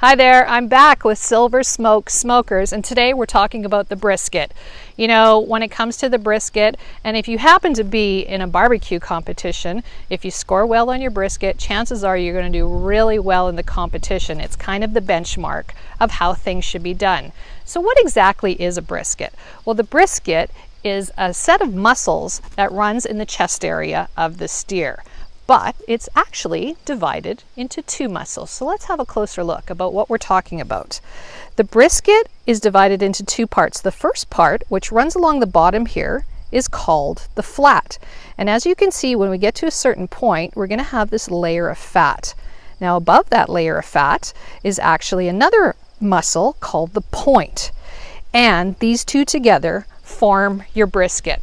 Hi there, I'm back with Silver Smoke Smokers, and today we're talking about the brisket. You know, when it comes to the brisket, and if you happen to be in a barbecue competition, if you score well on your brisket, chances are you're going to do really well in the competition. It's kind of the benchmark of how things should be done. So what exactly is a brisket? Well, the brisket is a set of muscles that runs in the chest area of the steer. But it's actually divided into two muscles. So let's have a closer look about what we're talking about. The brisket is divided into two parts. The first part, which runs along the bottom here, is called the flat. And as you can see, when we get to a certain point, we're going to have this layer of fat. Now above that layer of fat is actually another muscle called the point. And these two together form your brisket.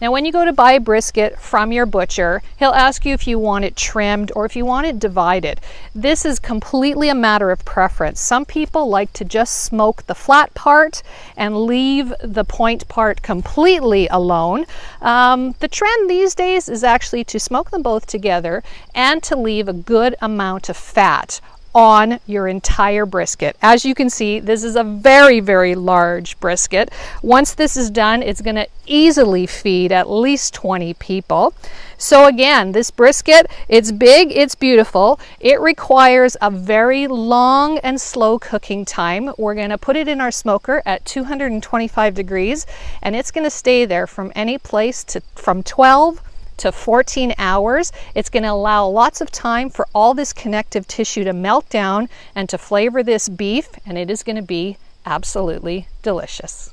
Now when you go to buy a brisket from your butcher, he'll ask you if you want it trimmed or if you want it divided. This is completely a matter of preference. Some people like to just smoke the flat part and leave the point part completely alone. The trend these days is actually to smoke them both together and to leave a good amount of fat on your entire brisket. As you can see, this is a very, very large brisket. Once this is done, it's going to easily feed at least 20 people. So again, this brisket, it's big, it's beautiful. It requires a very long and slow cooking time. We're going to put it in our smoker at 225 degrees, and it's going to stay there from any place from 12 to 14 hours. It's going to allow lots of time for all this connective tissue to melt down and to flavor this beef, and it is going to be absolutely delicious.